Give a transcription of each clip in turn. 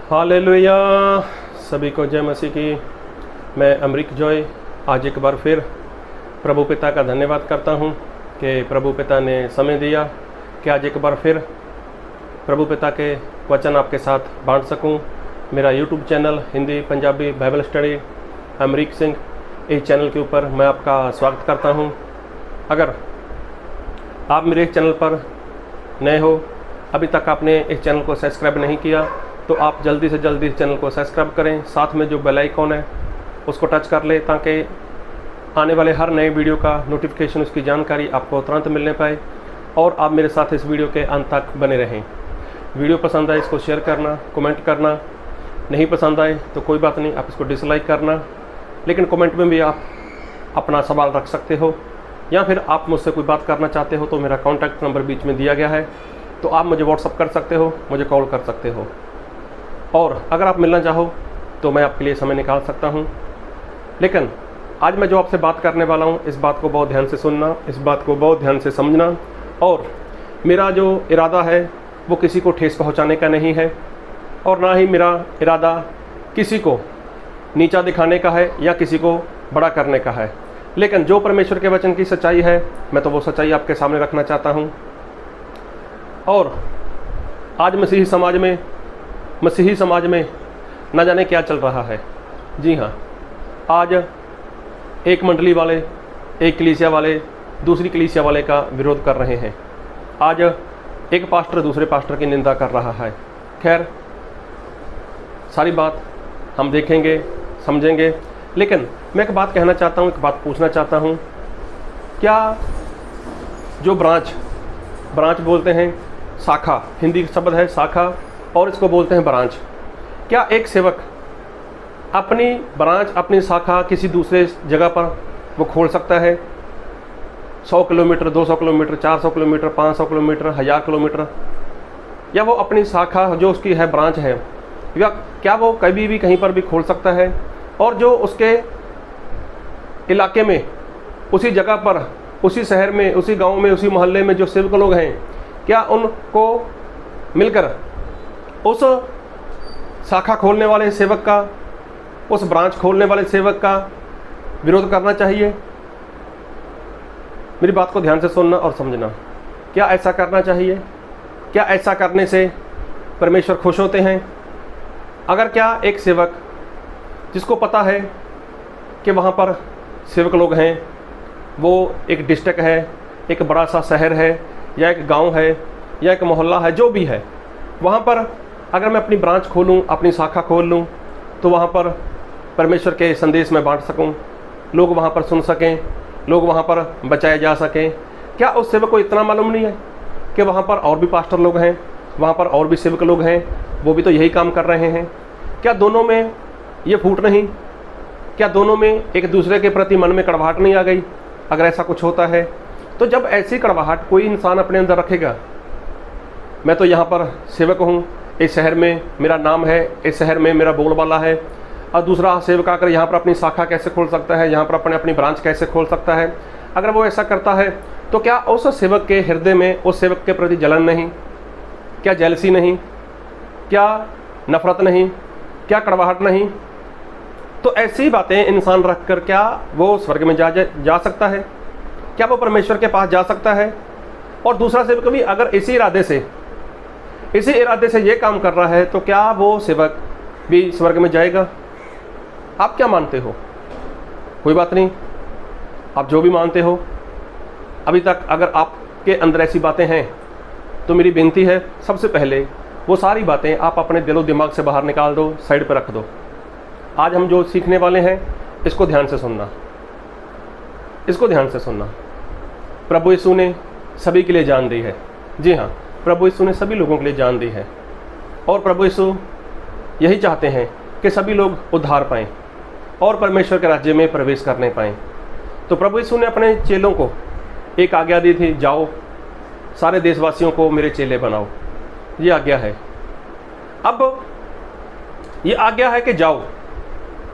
Hallelujah. सभी को जय मसीह की। मैं अमरीक जॉय आज एक बार फिर प्रभु पिता का धन्यवाद करता हूं कि प्रभु पिता ने समय दिया कि आज एक बार फिर प्रभु पिता के वचन आपके साथ बांट सकूं। मेरा YouTube channel Hindi Punjabi Bible study Amrik Singh, इस चैनल के ऊपर मैं आपका स्वागत करता हूं। अगर आप मेरे चैनल पर नए हो, अभी तक आपने इस चैनल को सब्सक्राइब नहीं किया, तो आप जल्दी से जल्दी इस चैनल को सब्सक्राइब करें। साथ में जो बेल आइकॉन है उसको टच कर ले, ताकि आने वाले हर नए वीडियो का नोटिफिकेशन, उसकी जानकारी आपको तुरंत मिलने पाए और आप मेरे साथ इस वीडियो के अंत तक बने रहें। वीडियो पसंद आए इसको शेयर करना, कमेंट करना। नहीं पसंद आए तो कोई बात नहीं, आप इसको डिसलाइक करना, लेकिन कमेंट में भी आप अपना सवाल रख सकते हो, या फिर आप मुझसे कोई बात करना चाहते हो तो मेरा कॉन्टैक्ट नंबर बीच में दिया गया है, तो आप मुझे व्हाट्सअप कर सकते हो, मुझे कॉल कर सकते हो। और अगर आप मिलना चाहो तो मैं आपके लिए समय निकाल सकता हूं। लेकिन आज मैं जो आपसे बात करने वाला हूं, इस बात को बहुत ध्यान से सुनना, इस बात को बहुत ध्यान से समझना। और मेरा जो इरादा है वो किसी को ठेस पहुंचाने का नहीं है, और ना ही मेरा इरादा किसी को नीचा दिखाने का है या किसी को बड़ा करने का है। लेकिन जो परमेश्वर के वचन की सच्चाई है, मैं तो वो सच्चाई आपके सामने रखना चाहता हूँ। और आज मसीही समाज में न जाने क्या चल रहा है। जी हाँ, आज एक मंडली वाले, एक कलीसिया वाले दूसरी कलीसिया वाले का विरोध कर रहे हैं। आज एक पास्टर दूसरे पास्टर की निंदा कर रहा है। खैर, सारी बात हम देखेंगे, समझेंगे। लेकिन मैं एक बात कहना चाहता हूँ, एक बात पूछना चाहता हूँ। क्या जो ब्रांच बोलते हैं, शाखा, हिंदी शब्द है शाखा और इसको बोलते हैं ब्रांच। क्या एक सेवक अपनी ब्रांच, अपनी शाखा किसी दूसरे जगह पर वो खोल सकता है? 100 kilometre, 200 kilometre, 400 kilometre, 500 kilometre, 1000 kilometre, या वो अपनी शाखा जो उसकी है, ब्रांच है, या क्या वो कभी भी कहीं पर भी खोल सकता है? और जो उसके इलाके में, उसी जगह पर, उसी शहर में, उसी गांव में, उसी मोहल्ले में जो सेवक लोग हैं, क्या उनको मिलकर उस शाखा खोलने वाले सेवक का, उस ब्रांच खोलने वाले सेवक का विरोध करना चाहिए? मेरी बात को ध्यान से सुनना और समझना। क्या ऐसा करना चाहिए? क्या ऐसा करने से परमेश्वर खुश होते हैं? अगर क्या एक सेवक जिसको पता है कि वहाँ पर सेवक लोग हैं, वो एक डिस्ट्रिक्ट है, एक बड़ा सा शहर है, या एक गांव है, या एक मोहल्ला है, जो भी है, वहाँ पर अगर मैं अपनी ब्रांच खोलूँ, अपनी शाखा खोल लूँ, तो वहाँ पर परमेश्वर के संदेश में बांट सकूँ, लोग वहाँ पर सुन सकें, लोग वहाँ पर बचाए जा सकें। क्या उस सेवक को इतना मालूम नहीं है कि वहाँ पर और भी पास्टर लोग हैं, वहाँ पर और भी सेवक लोग हैं, वो भी तो यही काम कर रहे हैं? क्या दोनों में ये फूट नहीं? क्या दोनों में एक दूसरे के प्रति मन में कड़वाहट नहीं आ गई? अगर ऐसा कुछ होता है तो जब ऐसी कड़वाहट कोई इंसान अपने अंदर रखेगा, मैं तो यहाँ पर सेवक हूँ, इस शहर में मेरा नाम है, इस शहर में मेरा बोलबाला है, और दूसरा सेवक आकर यहाँ पर अपनी शाखा कैसे खोल सकता है, यहाँ पर अपनी ब्रांच कैसे खोल सकता है? अगर वो ऐसा करता है तो क्या उस सेवक के हृदय में उस सेवक के प्रति जलन नहीं? क्या जेलसी नहीं? क्या नफरत नहीं? क्या कड़वाहट नहीं? तो ऐसी बातें इंसान रख कर क्या वो स्वर्ग में जा सकता है? क्या वो परमेश्वर के पास जा सकता है? और दूसरा सेवक भी अगर इसी इरादे से ये काम कर रहा है, तो क्या वो सेवक भी स्वर्ग में जाएगा? आप क्या मानते हो? कोई बात नहीं, आप जो भी मानते हो। अभी तक अगर आपके अंदर ऐसी बातें हैं तो मेरी विनती है, सबसे पहले वो सारी बातें आप अपने दिलो दिमाग से बाहर निकाल दो, साइड पर रख दो। आज हम जो सीखने वाले हैं, इसको ध्यान से सुनना, इसको ध्यान से सुनना। प्रभु यीशु ने सभी के लिए जान दी है। जी हाँ, प्रभु यीशु ने सभी लोगों के लिए जान दी है, और प्रभु यीशु यही चाहते हैं कि सभी लोग उद्धार पाएं और परमेश्वर के राज्य में प्रवेश करने पाएं। तो प्रभु यीशु ने अपने चेलों को एक आज्ञा दी थी, जाओ सारे देशवासियों को मेरे चेले बनाओ। ये आज्ञा है। अब ये आज्ञा है कि जाओ,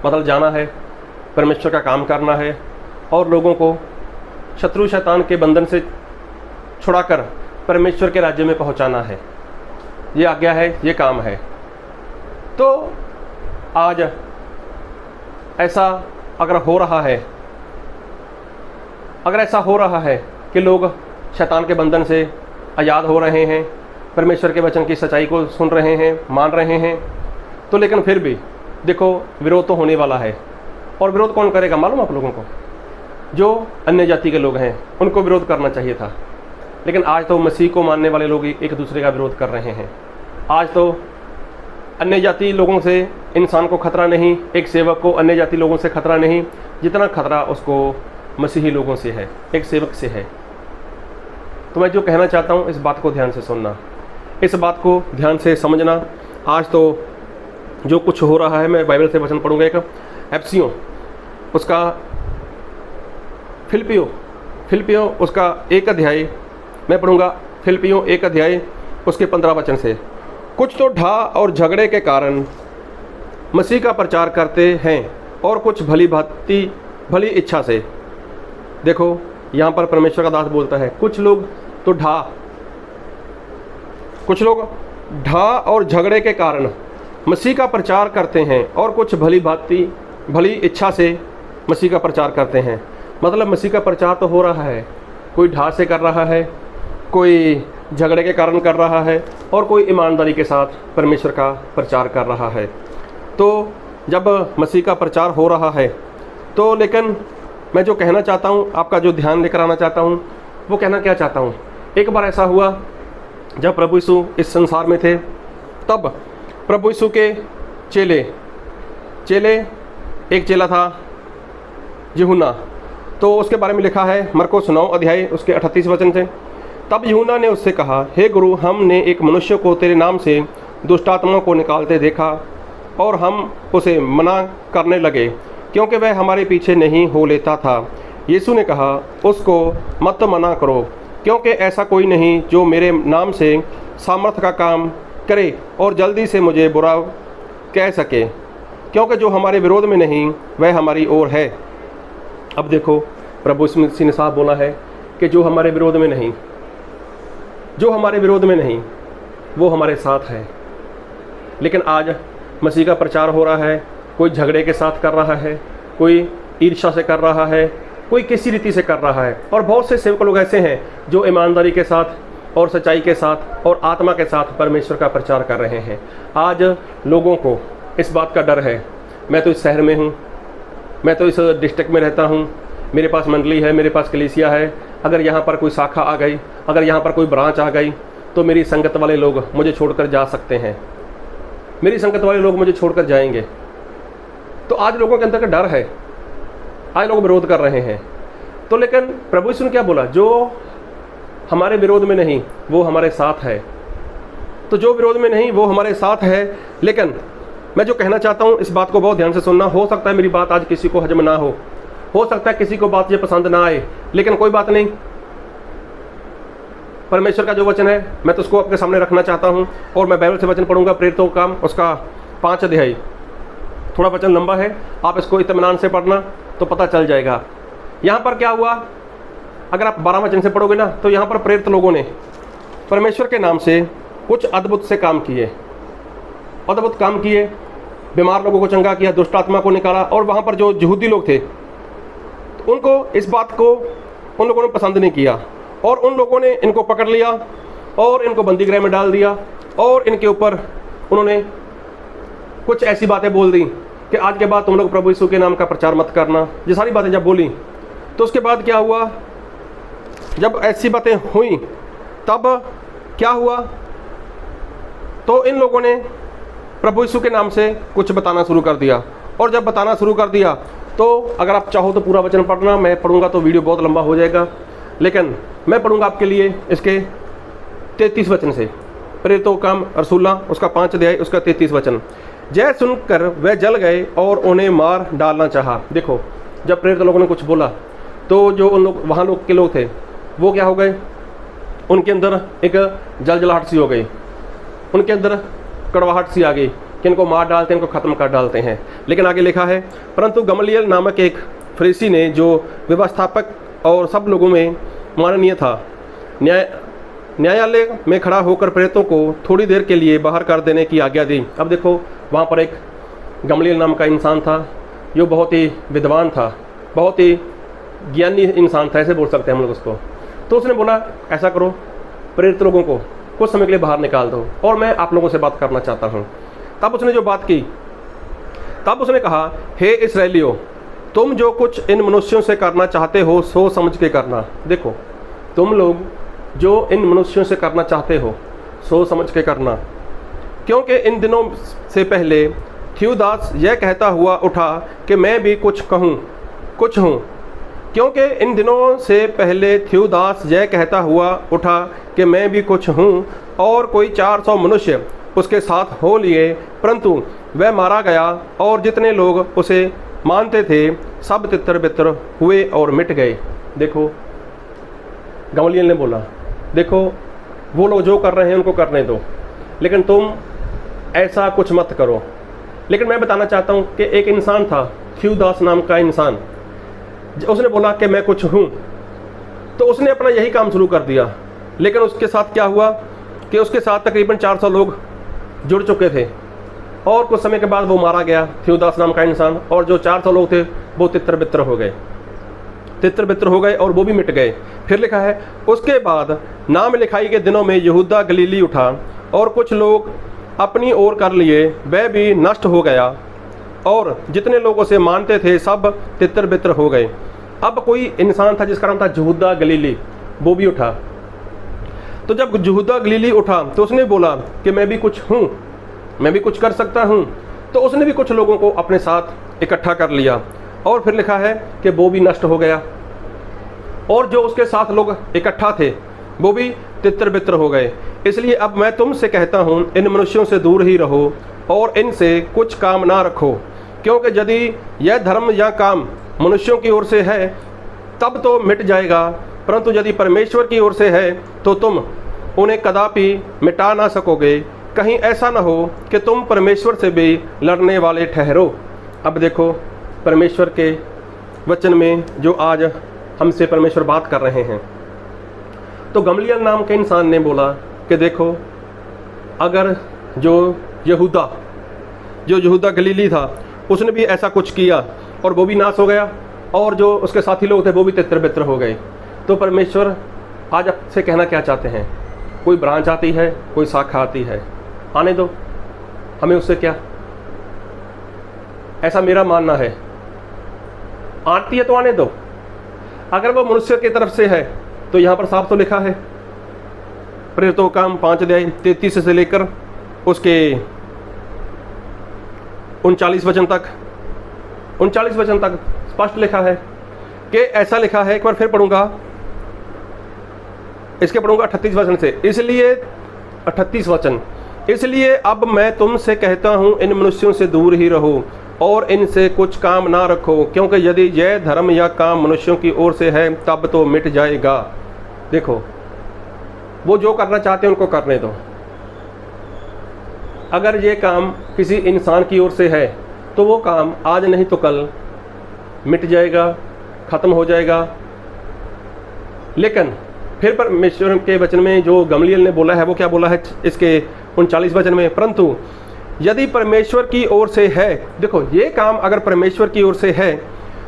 मतलब जाना है, परमेश्वर का काम करना है, और लोगों को शत्रु शैतान के बंधन से छुड़ाकर परमेश्वर के राज्य में पहुंचाना है। ये आज्ञा है, ये काम है। तो आज ऐसा अगर हो रहा है, अगर ऐसा हो रहा है कि लोग शैतान के बंधन से आज़ाद हो रहे हैं, परमेश्वर के वचन की सच्चाई को सुन रहे हैं, मान रहे हैं, तो लेकिन फिर भी देखो विरोध तो होने वाला है। और विरोध कौन करेगा मालूम आप लोगों को? जो अन्य जाति के लोग हैं उनको विरोध करना चाहिए था, लेकिन आज तो मसीह को मानने वाले लोग एक दूसरे का विरोध कर रहे हैं। आज तो अन्य जाति लोगों से इंसान को खतरा नहीं, एक सेवक को अन्य जाति लोगों से खतरा नहीं, जितना खतरा उसको मसीही लोगों से है, एक सेवक से है। तो मैं जो कहना चाहता हूँ, इस बात को ध्यान से सुनना, इस बात को ध्यान से समझना। आज तो जो कुछ हो रहा है, मैं बाइबल से वचन पढ़ूंगा, एक एफसियों उसका फिलिपियों उसका 1 अध्याय मैं पढ़ूंगा। फिलिपियों 1 अध्याय उसके 15 वचन से, कुछ तो ढा और झगड़े के कारण मसीह का प्रचार करते हैं और कुछ भली इच्छा से। देखो यहाँ पर परमेश्वर का दास बोलता है, कुछ लोग ढा और झगड़े के कारण मसीह का प्रचार करते हैं और कुछ भली इच्छा से मसीह का प्रचार करते हैं। मतलब मसीह का प्रचार तो हो रहा है, कोई ढा से कर रहा है, कोई झगड़े के कारण कर रहा है, और कोई ईमानदारी के साथ परमेश्वर का प्रचार कर रहा है। तो जब मसीह का प्रचार हो रहा है, तो लेकिन मैं जो कहना चाहता हूँ, आपका जो ध्यान लेकर आना चाहता हूँ, वो कहना क्या चाहता हूँ। एक बार ऐसा हुआ जब प्रभु यीशु इस संसार में थे, तब प्रभु यीशु के चेले एक चेला था यूहन्ना, तो उसके बारे में लिखा है मरकुस 9 अध्याय उसके 38 वचन से। तब यूहन्ना ने उससे कहा, हे गुरु, हमने एक मनुष्य को तेरे नाम से दुष्ट आत्माओं को निकालते देखा और हम उसे मना करने लगे, क्योंकि वह हमारे पीछे नहीं हो लेता था। यीशु ने कहा, उसको मत मना करो, क्योंकि ऐसा कोई नहीं जो मेरे नाम से सामर्थ्य का काम करे और जल्दी से मुझे बुरा कह सके, क्योंकि जो हमारे विरोध में नहीं वह हमारी ओर है। अब देखो प्रभु यीशु ने साफ बोला है कि जो हमारे विरोध में नहीं वो हमारे साथ है। लेकिन आज मसीह का प्रचार हो रहा है, कोई झगड़े के साथ कर रहा है, कोई ईर्ष्या से कर रहा है, कोई किसी रीति से कर रहा है, और बहुत से सेवक लोग ऐसे हैं जो ईमानदारी के साथ और सच्चाई के साथ और आत्मा के साथ परमेश्वर का प्रचार कर रहे हैं। आज लोगों को इस बात का डर है, मैं तो इस शहर में हूँ, मैं तो इस डिस्ट्रिक्ट में रहता हूँ, मेरे पास मंडली है, मेरे पास कलीसिया है, अगर यहाँ पर कोई शाखा आ गई, अगर यहाँ पर कोई ब्रांच आ गई, तो मेरी संगत वाले लोग मुझे छोड़कर जा सकते हैं, मेरी संगत वाले लोग मुझे छोड़कर जाएंगे। तो आज लोगों के अंदर का डर है, आज लोग विरोध कर रहे हैं। तो लेकिन प्रभु यीशु ने क्या बोला, जो हमारे विरोध में नहीं वो हमारे साथ है। तो जो विरोध में नहीं वो हमारे साथ है। लेकिन मैं जो कहना चाहता हूँ, इस बात को बहुत ध्यान से सुनना। हो सकता है मेरी बात आज किसी को हजम ना हो सकता है किसी को बात ये पसंद ना आए, लेकिन कोई बात नहीं, परमेश्वर का जो वचन है मैं तो उसको आपके सामने रखना चाहता हूँ। और मैं बाइबल से वचन पढ़ूंगा, प्रेरितों का काम उसका 5 अध्याय, थोड़ा वचन लंबा है, आप इसको इत्मीनान से पढ़ना तो पता चल जाएगा। यहाँ पर क्या हुआ, अगर आप 12 वचन से पढ़ोगे ना, तो यहाँ पर प्रेरित लोगों ने परमेश्वर के नाम से कुछ अद्भुत से काम किए, अद्भुत काम किए, बीमार लोगों को चंगा किया, दुष्ट आत्मा को निकाला। और वहाँ पर जो यहूदी लोग थे, तो उनको इस बात को उन लोगों ने पसंद नहीं किया, और उन लोगों ने इनको पकड़ लिया और इनको बंदी गृह में डाल दिया, और इनके ऊपर उन्होंने कुछ ऐसी बातें बोल दी कि आज के बाद तुम लोग प्रभु यीशु के नाम का प्रचार मत करना। ये सारी बातें जब बोली, तो उसके बाद क्या हुआ, जब ऐसी बातें हुई तब क्या हुआ, तो इन लोगों ने प्रभु यीशु के नाम से कुछ बताना शुरू कर दिया। और जब बताना शुरू कर दिया, तो अगर आप चाहो तो पूरा वचन पढ़ना, मैं पढ़ूंगा तो वीडियो बहुत लंबा हो जाएगा, लेकिन मैं पढ़ूंगा आपके लिए इसके 33 वचन से। प्रेरितों का काम रसूला उसका 5 अध्याय उसका 33 वचन। जय सुनकर वे जल गए और उन्हें मार डालना चाहा। देखो, जब प्रेरित लोगों ने कुछ बोला, तो जो उन लोग वहाँ लोग के लोग थे, वो क्या हो गए, उनके अंदर एक जलजलाहट सी हो गई, उनके अंदर कड़वाहट सी आ गई कि इनको मार डालते हैं, इनको ख़त्म कर डालते हैं। लेकिन आगे लिखा है, परंतु गमलीएल नामक एक फरीसी ने, जो व्यवस्थापक और सब लोगों में माननीय था, न्यायालय में खड़ा होकर प्रेरितों को थोड़ी देर के लिए बाहर कर देने की आज्ञा दी। अब देखो, वहाँ पर एक गमलीएल नाम का इंसान था जो बहुत ही विद्वान था, बहुत ही ज्ञानी इंसान था, ऐसे बोल सकते हैं हम लोग उसको। तो उसने बोला ऐसा करो, प्रेरित लोगों को कुछ समय के लिए बाहर निकाल दो और मैं आप लोगों से बात करना चाहता हूँ। तब उसने जो बात की, तब उसने कहा, हे इस्राएलियों, तुम जो कुछ इन मनुष्यों से करना चाहते हो सोच समझ के करना। देखो, तुम लोग जो इन मनुष्यों से करना चाहते हो सोच समझ के करना, क्योंकि इन दिनों से पहले थ्यूदास यह कहता हुआ उठा कि मैं भी कुछ हूँ। क्योंकि इन दिनों से पहले थ्यूदास यह कहता हुआ उठा कि मैं भी कुछ हूँ, और कोई 400 मनुष्य उसके साथ हो लिए, परंतु वह मारा गया और जितने लोग उसे मानते थे सब तितर बितर हुए और मिट गए। देखो, गमलीएल ने बोला, देखो वो लोग जो कर रहे हैं उनको करने दो, लेकिन तुम ऐसा कुछ मत करो। लेकिन मैं बताना चाहता हूँ कि एक इंसान था, थ्यूदास नाम का इंसान, उसने बोला कि मैं कुछ हूँ, तो उसने अपना यही काम शुरू कर दिया। लेकिन उसके साथ क्या हुआ कि उसके साथ तकरीबन 400 लोग जुड़ चुके थे और कुछ समय के बाद वो मारा गया, थ्यूदास नाम का इंसान, और जो 400 लोग थे वो तितर बितर हो गए और वो भी मिट गए। फिर लिखा है, उसके बाद नाम लिखाई के दिनों में यहूदा गलीली उठा और कुछ लोग अपनी ओर कर लिए, वह भी नष्ट हो गया और जितने लोग उसे मानते थे सब तितर बितर हो गए। अब कोई इंसान था जिसका नाम था यहूदा गलीली, वो भी उठा। तो जब यहूदा गलीली उठा तो उसने बोला कि मैं भी कुछ हूँ, मैं भी कुछ कर सकता हूँ। तो उसने भी कुछ लोगों को अपने साथ इकट्ठा कर लिया और फिर लिखा है कि वो भी नष्ट हो गया और जो उसके साथ लोग इकट्ठा थे वो भी तितर बितर हो गए। इसलिए अब मैं तुमसे कहता हूँ, इन मनुष्यों से दूर ही रहो और इनसे कुछ काम ना रखो, क्योंकि यदि यह धर्म या काम मनुष्यों की ओर से है तब तो मिट जाएगा, परंतु यदि परमेश्वर की ओर से है तो तुम उन्हें कदापि मिटा ना सकोगे। कहीं ऐसा ना हो कि तुम परमेश्वर से भी लड़ने वाले ठहरो। अब देखो, परमेश्वर के वचन में जो आज हमसे परमेश्वर बात कर रहे हैं, तो गमलीएल नाम के इंसान ने बोला कि देखो, अगर जो यहूदा गलीली था उसने भी ऐसा कुछ किया और वो भी नाश हो गया और जो उसके साथी लोग थे वो भी तितर बितर हो गए, तो परमेश्वर आज आपसे कहना क्या चाहते हैं? कोई ब्रांच आती है, कोई शाखा आती है, आने दो, हमें उससे क्या, ऐसा मेरा मानना है। आती है तो आने दो। अगर वो मनुष्य की तरफ से है तो यहाँ पर साफ तो लिखा है, प्रेरितों का काम 5 अध्याय 33 से लेकर उसके 39 वचन तक स्पष्ट लिखा है कि ऐसा लिखा है। एक बार फिर पढ़ूंगा, इसके पढ़ूंगा 38 वचन से। इसलिए 38 वचन, इसलिए अब मैं तुमसे कहता हूँ, इन मनुष्यों से दूर ही रहो और इनसे कुछ काम ना रखो, क्योंकि यदि यह धर्म या काम मनुष्यों की ओर से है तब तो मिट जाएगा। देखो, वो जो करना चाहते हैं उनको करने दो। अगर ये काम किसी इंसान की ओर से है तो वो काम आज नहीं तो कल मिट जाएगा, ख़त्म हो जाएगा। लेकिन फिर परमेश्वर के वचन में जो गमलीएल ने बोला है वो क्या बोला है इसके 39 वचन में, परंतु यदि परमेश्वर की ओर से है, देखो ये काम अगर परमेश्वर की ओर से है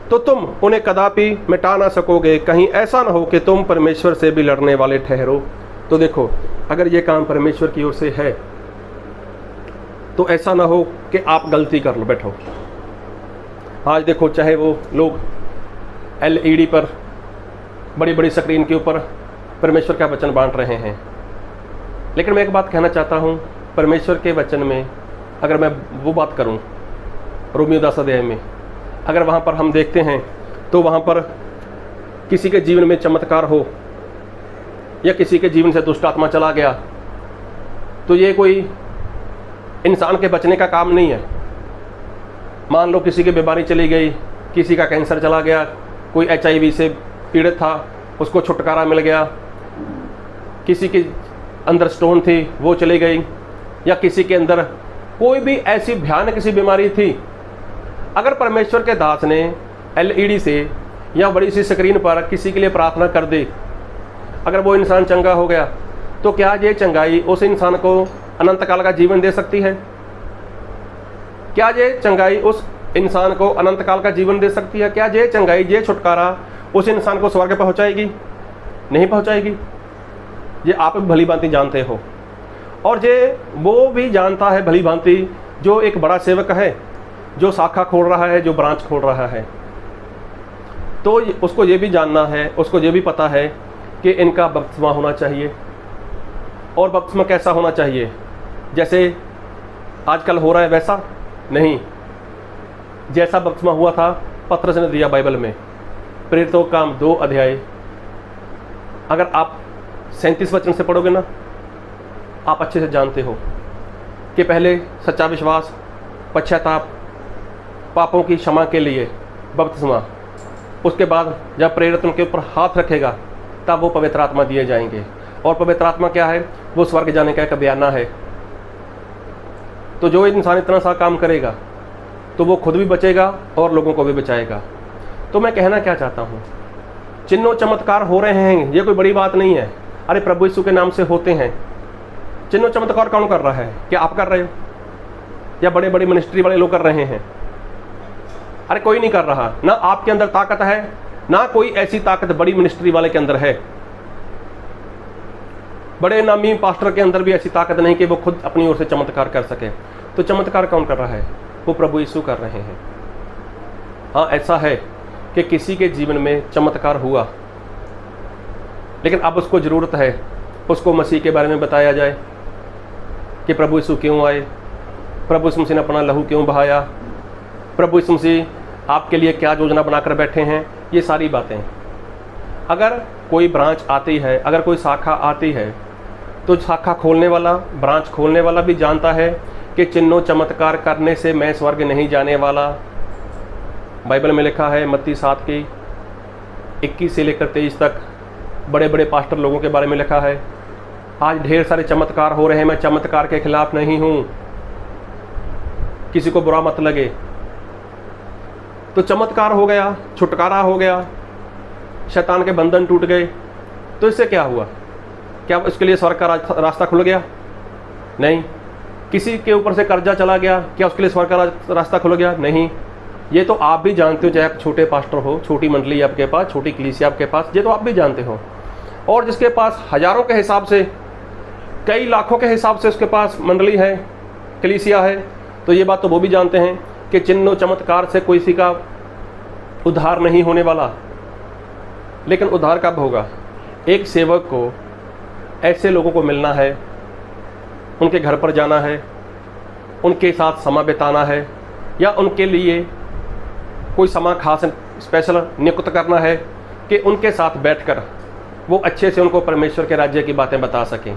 तो तुम उन्हें कदापि मिटा ना सकोगे। कहीं ऐसा ना हो कि तुम परमेश्वर से भी लड़ने वाले ठहरो। तो देखो, अगर ये काम परमेश्वर की ओर से है तो ऐसा ना हो कि आप गलती कर लो बैठो। आज देखो, चाहे वो लोग LED पर बड़ी बड़ी स्क्रीन के ऊपर परमेश्वर का वचन बांट रहे हैं, लेकिन मैं एक बात कहना चाहता हूँ, परमेश्वर के वचन में अगर मैं वो बात करूँ रोमियो 10 अध्याय में, अगर वहाँ पर हम देखते हैं तो वहाँ पर किसी के जीवन में चमत्कार हो या किसी के जीवन से दुष्ट आत्मा चला गया तो ये कोई इंसान के बचने का काम नहीं है। मान लो किसी की बीमारी चली गई, किसी का कैंसर चला गया, कोई HIV से पीड़ित था उसको छुटकारा मिल गया, किसी के अंदर स्टोन थी वो चली गई, या किसी के अंदर कोई भी ऐसी भयानक किसी बीमारी थी, अगर परमेश्वर के दास ने LED से या बड़ी सी स्क्रीन पर किसी के लिए प्रार्थना कर दी, अगर वो इंसान चंगा हो गया तो क्या ये चंगाई उस इंसान को अनंत काल का जीवन दे सकती है? क्या ये चंगाई उस इंसान को अनंत काल का जीवन दे सकती है? क्या ये चंगाई, ये छुटकारा उस इंसान को स्वर्ग पहुंचाएगी? नहीं पहुंचाएगी। ये आप भली भांति जानते हो, और ये वो भी जानता है भली भांति जो एक बड़ा सेवक है, जो शाखा खोल रहा है, जो ब्रांच खोल रहा है। तो उसको ये भी जानना है, उसको ये भी पता है कि इनका बपतिस्मा होना चाहिए। और बपतिस्मा कैसा होना चाहिए? जैसे आजकल हो रहा है वैसा नहीं। जैसा बपतिस्मा हुआ था पतरस ने दिया बाइबल में, प्रेरितों का काम 2 अध्याय, अगर आप 37 वचन से पढ़ोगे ना, आप अच्छे से जानते हो कि पहले सच्चा विश्वास, पश्चाताप, पापों की क्षमा के लिए बपतिस्मा, उसके बाद जब प्रेरित उनके ऊपर हाथ रखेगा तब वो पवित्र आत्मा दिए जाएंगे। और पवित्र आत्मा क्या है? वो स्वर्ग जाने का एक बयाना है। तो जो इंसान इतना सा काम करेगा तो वो खुद भी बचेगा और लोगों को भी बचाएगा। तो मैं कहना क्या चाहता हूँ, चिन्हों चमत्कार हो रहे हैं, ये कोई बड़ी बात नहीं है। अरे प्रभु यीशु के नाम से होते हैं। चिन्हों चमत्कार कौन कर रहा है? क्या आप कर रहे हो? या बड़े बड़े मिनिस्ट्री वाले लोग कर रहे हैं? अरे कोई नहीं कर रहा। ना आपके अंदर ताकत है, ना कोई ऐसी ताकत बड़ी मिनिस्ट्री वाले के अंदर है। बड़े नामी पास्टर के अंदर भी ऐसी ताकत नहीं कि वो खुद अपनी ओर से चमत्कार कर सके। तो चमत्कार कौन कर रहा है? वो प्रभु यीशु कर रहे हैं। हाँ, ऐसा है कि किसी के जीवन में चमत्कार हुआ, लेकिन अब उसको ज़रूरत है उसको मसीह के बारे में बताया जाए कि प्रभु यीशु क्यों आए, प्रभु यीशु मसीह ने अपना लहू क्यों बहाया, प्रभु यीशु मसीह आपके लिए क्या योजना बनाकर बैठे हैं। ये सारी बातें, अगर कोई ब्रांच आती है, अगर कोई शाखा आती है, तो शाखा खोलने वाला, ब्रांच खोलने वाला भी जानता है कि चिन्हों चमत्कार करने से मैं स्वर्ग नहीं जाने वाला। बाइबल में लिखा है मत्ती 7 की 21 से लेकर 23 तक बड़े बड़े पास्टर लोगों के बारे में लिखा है। आज ढेर सारे चमत्कार हो रहे हैं, मैं चमत्कार के खिलाफ नहीं हूँ, किसी को बुरा मत लगे। तो चमत्कार हो गया, छुटकारा हो गया, शैतान के बंधन टूट गए, तो इससे क्या हुआ? क्या उसके लिए स्वर्ग का रास्ता खुल गया? नहीं। किसी के ऊपर से कर्जा चला गया, क्या उसके लिए स्वर्ग का रास्ता खुल गया? नहीं। ये तो आप भी जानते हो, चाहे आप छोटे पास्टर हो, छोटी मंडली आपके पास, छोटी कलीसिया आपके पास, ये तो आप भी जानते हो। और जिसके पास हजारों के हिसाब से, कई लाखों के हिसाब से उसके पास मंडली है, कलीसिया है, तो ये बात तो वो भी जानते हैं कि चिन्ह चमत्कार से कोई किसी का उद्धार नहीं होने वाला। लेकिन उद्धार कब होगा? एक सेवक को ऐसे लोगों को मिलना है, उनके घर पर जाना है, उनके साथ समय बिताना है, या उनके लिए कोई समय खास स्पेशल नियुक्त करना है कि उनके साथ बैठकर वो अच्छे से उनको परमेश्वर के राज्य की बातें बता सकें।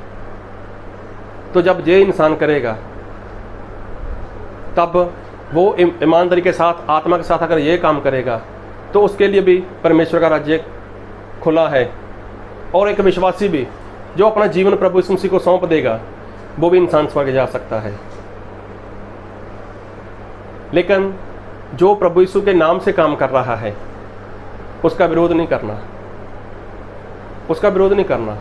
तो जब ये इंसान करेगा तब वो ईमानदारी के साथ, आत्मा के साथ अगर ये काम करेगा तो उसके लिए भी परमेश्वर का राज्य खुला है। और एक विश्वासी भी जो अपना जीवन प्रभु यीशु मसीह को सौंप देगा, वो भी इंसान स्वर्ग जा सकता है। लेकिन जो प्रभु यीशु के नाम से काम कर रहा है उसका विरोध नहीं करना, उसका विरोध नहीं करना।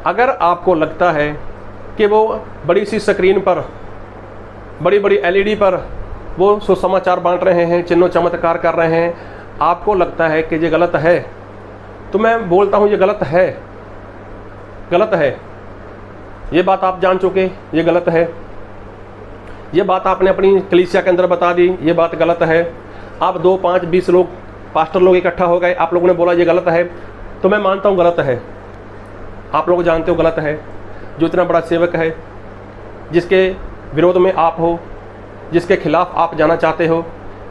अगर आपको लगता है कि वो बड़ी सी स्क्रीन पर, बड़ी बड़ी एलईडी पर वो सुसमाचार बांट रहे हैं, चिन्हों चमत्कार कर रहे हैं, आपको लगता है कि ये गलत है, तो मैं बोलता हूँ ये गलत है, गलत है। ये बात आप जान चुके, ये गलत है। ये बात आपने अपनी कलीसिया के अंदर बता दी, ये बात गलत है। आप 2, 5, 20 लोग, पास्टर लोग इकट्ठा हो गए, आप लोगों ने बोला ये गलत है, तो मैं मानता हूँ गलत है। आप लोग जानते हो गलत है। जो इतना बड़ा सेवक है, जिसके विरोध में आप हो, जिसके खिलाफ आप जाना चाहते हो,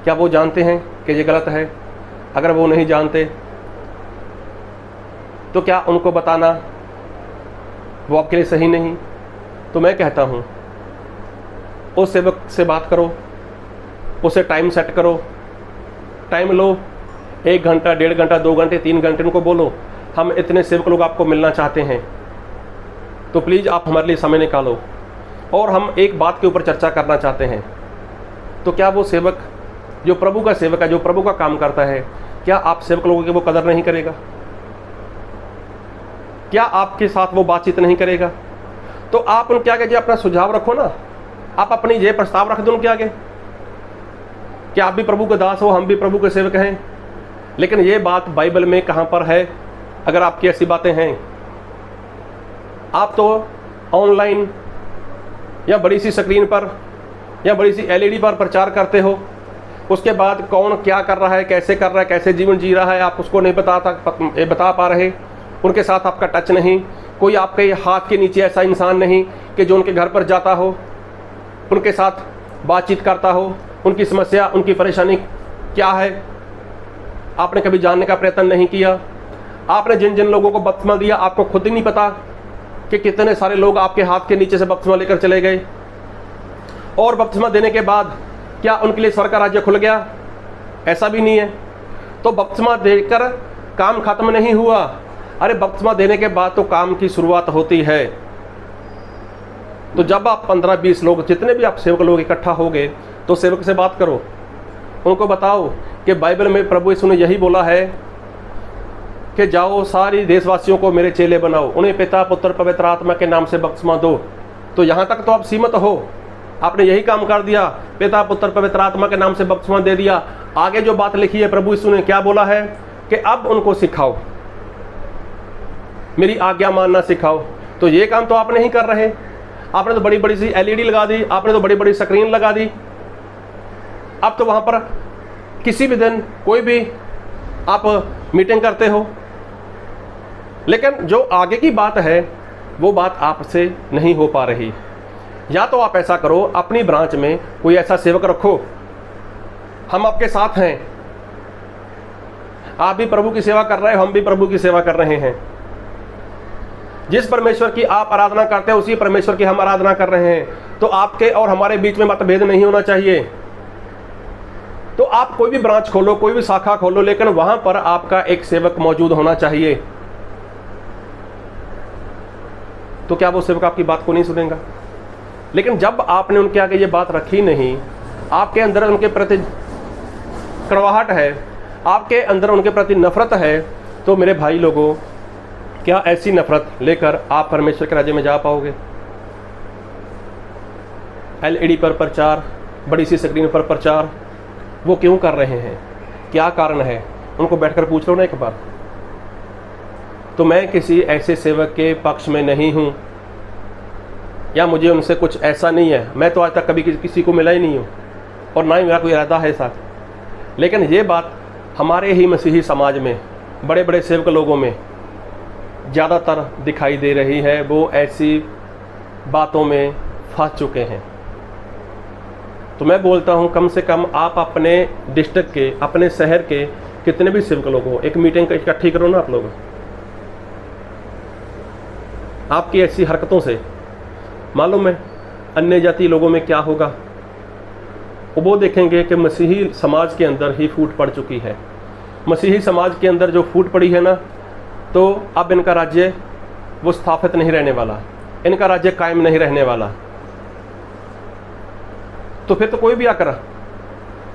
क्या वो जानते हैं कि ये गलत है? अगर वो नहीं जानते तो क्या उनको बताना वो आपके लिए सही नहीं? तो मैं कहता हूँ उस सेवक से बात करो, उसे टाइम सेट करो, टाइम लो, 1 घंटा, 1.5 घंटा, 2 घंटे, 3 घंटे, उनको बोलो हम इतने सेवक लोग आपको मिलना चाहते हैं, तो प्लीज़ आप हमारे लिए समय निकालो और हम एक बात के ऊपर चर्चा करना चाहते हैं। तो क्या वो सेवक, जो प्रभु का सेवक है, जो प्रभु का काम करता है, क्या आप सेवक लोगों की वो कदर नहीं करेगा? क्या आपके साथ वो बातचीत नहीं करेगा? तो आप उनके आगे जो अपना सुझाव रखो ना, आप अपनी ये प्रस्ताव रख दो उनके आगे कि आप भी प्रभु के दास हो, हम भी प्रभु के सेवक हैं। लेकिन ये बात बाइबल में कहाँ पर है? अगर आपकी ऐसी बातें हैं, आप तो ऑनलाइन या बड़ी सी स्क्रीन पर या बड़ी सी एलईडी पर प्रचार करते हो, उसके बाद कौन क्या कर रहा है, कैसे कर रहा है, कैसे जीवन जी रहा है, आप उसको नहीं बता पा रहे। उनके साथ आपका टच नहीं, कोई आपके हाथ के नीचे ऐसा इंसान नहीं कि जो उनके घर पर जाता हो, उनके साथ बातचीत करता हो, उनकी समस्या, उनकी परेशानी क्या है आपने कभी जानने का प्रयत्न नहीं किया। आपने जिन जिन लोगों को बपतिस्मा दिया, आपको खुद ही नहीं पता कि कितने सारे लोग आपके हाथ के नीचे से बपतिस्मा लेकर चले गए। और बपतिस्मा देने के बाद क्या उनके लिए स्वर्ग का राज्य खुल गया? ऐसा भी नहीं है। तो बपतिस्मा देकर काम खत्म नहीं हुआ। अरे बपतिस्मा देने के बाद तो काम की शुरुआत होती है। तो जब आप 15-20 लोग, जितने भी आप सेवक लोग इकट्ठा हो गए, तो सेवक से बात करो, उनको बताओ कि बाइबल में प्रभु यीशु ने यही बोला है कि जाओ सारी देशवासियों को मेरे चेले बनाओ, उन्हें पिता पुत्र पवित्र आत्मा के नाम से बपतिस्मा दो। तो यहाँ तक तो आप सीमित हो, आपने यही काम कर दिया, पिता पुत्र पवित्र आत्मा के नाम से बपतिस्मा दे दिया। आगे जो बात लिखी है प्रभु यीशु ने क्या बोला है कि अब उनको सिखाओ, मेरी आज्ञा मानना सिखाओ। तो ये काम तो आप नहीं कर रहे। आपने तो बड़ी बड़ी सी एलईडी लगा दी, आपने तो बड़ी बड़ी स्क्रीन लगा दी। अब तो वहाँ पर किसी भी दिन कोई भी आप मीटिंग करते हो, लेकिन जो आगे की बात है वो बात आपसे नहीं हो पा रही। या तो आप ऐसा करो, अपनी ब्रांच में कोई ऐसा सेवक रखो, हम आपके साथ हैं, आप भी प्रभु की सेवा कर रहे हो, हम भी प्रभु की सेवा कर रहे हैं। जिस परमेश्वर की आप आराधना करते हैं उसी परमेश्वर की हम आराधना कर रहे हैं। तो आपके और हमारे बीच में मतभेद नहीं होना चाहिए। तो आप कोई भी ब्रांच खोलो, कोई भी शाखा खोलो, लेकिन वहां पर आपका एक सेवक मौजूद होना चाहिए। तो क्या वो सेवक आपकी बात को नहीं सुनेगा? लेकिन जब आपने उनके आगे ये बात रखी नहीं, आपके अंदर उनके प्रति कड़वाहट है, आपके अंदर उनके प्रति नफरत है, तो मेरे भाई लोगों, क्या ऐसी नफरत लेकर आप परमेश्वर के राज्य में जा पाओगे? एलईडी पर प्रचार, बड़ी सी स्क्रीन पर प्रचार, वो क्यों कर रहे हैं? क्या कारण है? उनको बैठकर पूछ लो ना एक बार। तो मैं किसी ऐसे सेवक के पक्ष में नहीं हूँ, या मुझे उनसे कुछ ऐसा नहीं है। मैं तो आज तक कभी किसी को मिला ही नहीं हूँ, और ना ही मेरा कोई इरादा है साथ। लेकिन ये बात हमारे ही मसीही समाज में बड़े बड़े सेवक लोगों में ज़्यादातर दिखाई दे रही है। वो ऐसी बातों में फंस चुके हैं। तो मैं बोलता हूँ, कम से कम आप अपने डिस्ट्रिक्ट के, अपने शहर के कितने भी सेवक लोग हो, एक मीटिंग इकट्ठी करो ना आप लोग। आपकी ऐसी हरकतों से मालूम है अन्य जाति लोगों में क्या होगा? वो देखेंगे कि मसीही समाज के अंदर ही फूट पड़ चुकी है। मसीही समाज के अंदर जो फूट पड़ी है ना, तो अब इनका राज्य वो स्थापित नहीं रहने वाला, इनका राज्य कायम नहीं रहने वाला। तो फिर तो कोई भी आकर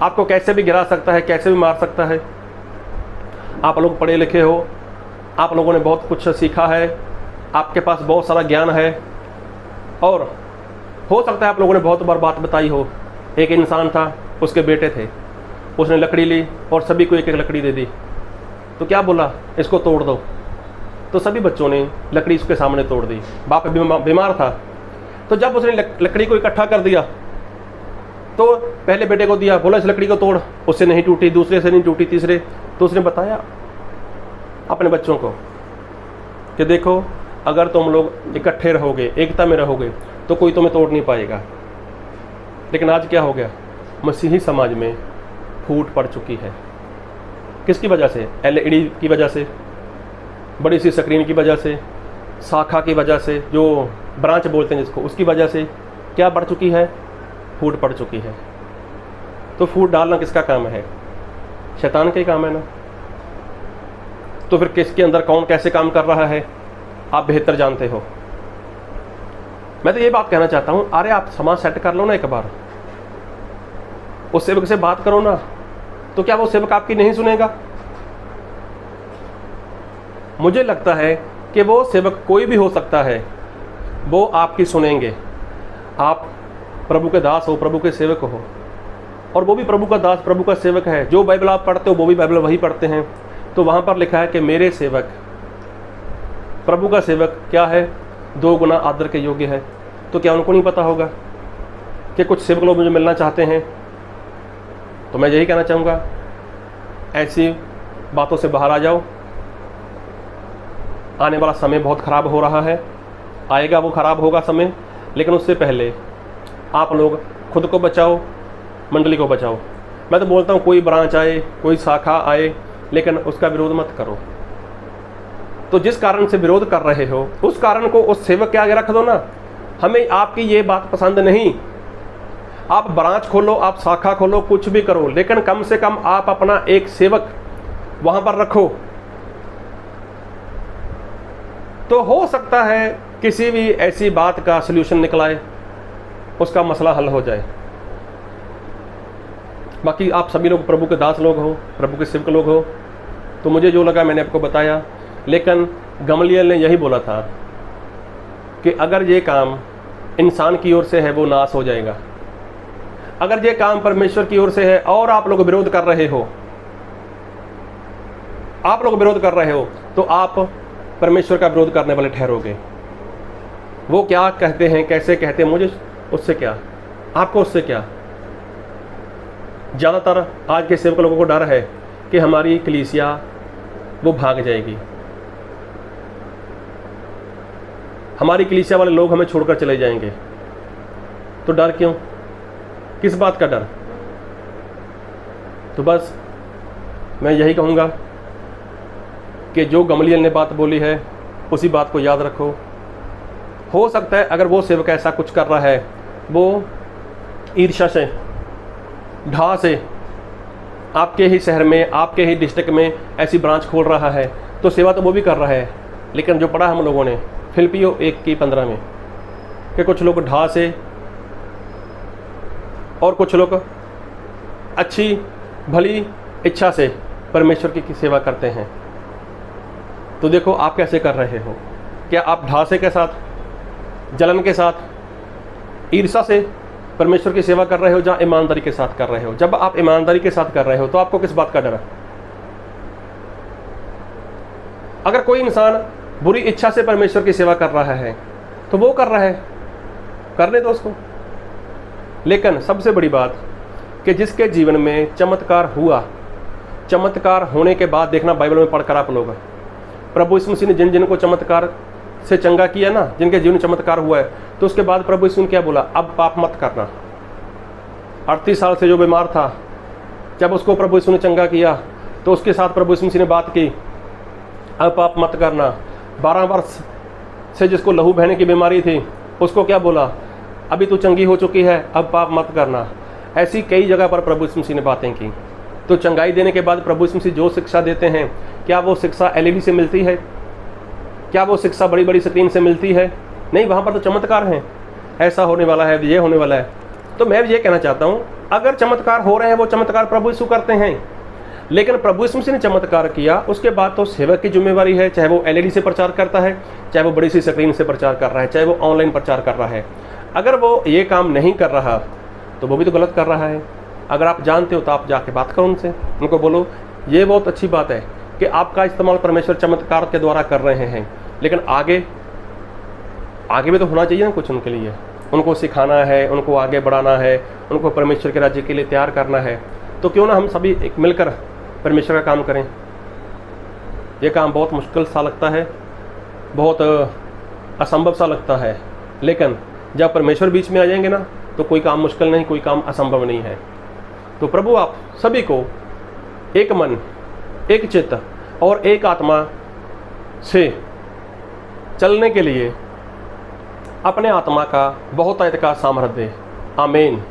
आपको कैसे भी गिरा सकता है, कैसे भी मार सकता है। आप लोग पढ़े लिखे हो, आप लोगों ने बहुत कुछ सीखा है, आपके पास बहुत सारा ज्ञान है, और हो सकता है आप लोगों ने बहुत बार बात बताई हो। एक इंसान था, उसके बेटे थे, उसने लकड़ी ली और सभी को एक एक लकड़ी दे दी। तो क्या बोला, इसको तोड़ दो। तो सभी बच्चों ने लकड़ी उसके सामने तोड़ दी। बाप बीमार था, तो जब उसने लकड़ी को इकट्ठा कर दिया, तो पहले बेटे को दिया, बोला इस लकड़ी को तोड़। उससे नहीं टूटी, दूसरे से नहीं टूटी, तीसरे। तो उसने बताया अपने बच्चों को कि देखो, अगर तुम लोग इकट्ठे रहोगे, एकता में रहोगे, तो कोई तुम्हें तोड़ नहीं पाएगा। लेकिन आज क्या हो गया? मसीही समाज में फूट पड़ चुकी है। किसकी वजह से? एलईडी की वजह से, बड़ी सी स्क्रीन की वजह से, शाखा की वजह से, जो ब्रांच बोलते हैं जिसको, उसकी वजह से क्या बढ़ चुकी है? फूट पड़ चुकी है। तो फूट डालना किसका काम है? शैतान का ही काम है ना। तो फिर किसके अंदर कौन कैसे काम कर रहा है आप बेहतर जानते हो। मैं तो ये बात कहना चाहता हूं, अरे आप समाज सेट कर लो ना एक बार, उस सेवक से बात करो ना। तो क्या वो सेवक आपकी नहीं सुनेगा? मुझे लगता है कि वो सेवक कोई भी हो सकता है, वो आपकी सुनेंगे। आप प्रभु के दास हो, प्रभु के सेवक हो, और वो भी प्रभु का दास, प्रभु का सेवक है। जो बाइबल आप पढ़ते हो वो भी बाइबल वही पढ़ते हैं। तो वहाँ पर लिखा है कि मेरे सेवक, प्रभु का सेवक क्या है? 2 गुना आदर के योग्य है। तो क्या उनको नहीं पता होगा कि कुछ सेवक लोग मुझे मिलना चाहते हैं? तो मैं यही कहना चाहूँगा, ऐसी बातों से बाहर आ जाओ। आने वाला समय बहुत ख़राब हो रहा है, आएगा वो ख़राब होगा समय, लेकिन उससे पहले आप लोग खुद को बचाओ, मंडली को बचाओ। मैं तो बोलता हूँ कोई ब्रांच आए, कोई शाखा आए, लेकिन उसका विरोध मत करो। तो जिस कारण से विरोध कर रहे हो उस कारण को उस सेवक के आगे रख दो ना। हमें आपकी ये बात पसंद नहीं, आप ब्रांच खोलो, आप शाखा खोलो, कुछ भी करो, लेकिन कम से कम आप अपना एक सेवक वहाँ पर रखो। तो हो सकता है किसी भी ऐसी बात का सल्यूशन निकलाए, उसका मसला हल हो जाए। बाकी आप सभी लोग प्रभु के दास लोग हो, प्रभु के सेवक लोग हो। तो मुझे जो लगा मैंने आपको बताया। लेकिन गमलीएल ने यही बोला था कि अगर ये काम इंसान की ओर से है वो नाश हो जाएगा, अगर ये काम परमेश्वर की ओर से है और आप लोग विरोध कर रहे हो, आप लोग विरोध कर रहे हो, तो आप परमेश्वर का विरोध करने वाले ठहरोगे। वो क्या कहते हैं, कैसे कहते हैं, मुझे उससे क्या, आपको उससे क्या। ज़्यादातर आज के सेवक लोगों को डर है कि हमारी कलीसिया वो भाग जाएगी, हमारी कलीसिया वाले लोग हमें छोड़कर चले जाएंगे। तो डर क्यों, किस बात का डर? तो बस मैं यही कहूँगा कि जो गमलीएल ने बात बोली है उसी बात को याद रखो। हो सकता है अगर वो सेवक ऐसा कुछ कर रहा है, वो ईर्ष्या से, ढा से आपके ही शहर में, आपके ही डिस्ट्रिक्ट में ऐसी ब्रांच खोल रहा है, तो सेवा तो वो भी कर रहा है। लेकिन जो पढ़ा हम लोगों ने फिलिपियों 1:15 में कि कुछ लोग ढा से और कुछ लोग अच्छी भली इच्छा से परमेश्वर की सेवा करते हैं। तो देखो आप कैसे कर रहे हो। क्या आप ढासे के साथ, जलन के साथ, ईर्ष्या से परमेश्वर की सेवा कर रहे हो, या ईमानदारी के साथ कर रहे हो? जब आप ईमानदारी के साथ कर रहे हो तो आपको किस बात का डर है? अगर कोई इंसान बुरी इच्छा से परमेश्वर की सेवा कर रहा है तो वो कर रहा है, करने दो उसको। लेकिन सबसे बड़ी बात कि जिसके जीवन में चमत्कार हुआ, चमत्कार होने के बाद देखना बाइबल में पढ़कर आप लोग, प्रभु यीशु मसीह ने जिन जिन को चमत्कार से चंगा किया ना, जिनके जीवन में चमत्कार हुआ है, तो उसके बाद प्रभु यीशु ने क्या बोला? अब पाप मत करना। 38 साल से जो बीमार था, जब उसको प्रभु यीशु ने चंगा किया तो उसके साथ प्रभु यीशु मसीह ने बात की, अब पाप मत करना। 12 वर्ष से जिसको लहू बहने की बीमारी थी, उसको क्या बोला? अभी तू चंगी हो चुकी है, अब पाप मत करना। ऐसी कई जगह पर प्रभु यीशु मसीह ने बातें की। तो चंगाई देने के बाद प्रभु यीशु मसीह जो शिक्षा देते हैं, क्या वो शिक्षा LED से मिलती है? क्या वो शिक्षा बड़ी बड़ी स्क्रीन से मिलती है? नहीं, वहाँ पर तो चमत्कार हैं, ऐसा होने वाला है, ये होने वाला है। तो मैं ये कहना चाहता हूँ, अगर चमत्कार हो रहे हैं, वो चमत्कार प्रभु यीशु करते हैं। लेकिन प्रभु यीशु मसीह ने चमत्कार किया, उसके बाद तो सेवक की जिम्मेवारी है, चाहे वो LED से प्रचार करता है, चाहे वो बड़ी सी स्क्रीन से प्रचार कर रहा है, चाहे वो ऑनलाइन प्रचार कर रहा है। अगर वो ये काम नहीं कर रहा तो वो भी तो गलत कर रहा है। अगर आप जानते हो तो आप जाके बात करो उनसे, उनको बोलो ये बहुत अच्छी बात है कि आपका इस्तेमाल परमेश्वर चमत्कार के द्वारा कर रहे हैं, लेकिन आगे भी तो होना चाहिए ना कुछ उनके लिए। उनको सिखाना है, उनको आगे बढ़ाना है, उनको परमेश्वर के राज्य के लिए तैयार करना है। तो क्यों ना हम सभी एक मिलकर परमेश्वर का काम करें। ये काम बहुत मुश्किल सा लगता है, बहुत असंभव सा लगता है, लेकिन जब परमेश्वर बीच में आ जाएंगे ना तो कोई काम मुश्किल नहीं, कोई काम असंभव नहीं है। तो प्रभु आप सभी को एक मन, एक चित्त और एक आत्मा से चलने के लिए अपने आत्मा का बहुतायत का सामर्थ्य दे। आमीन।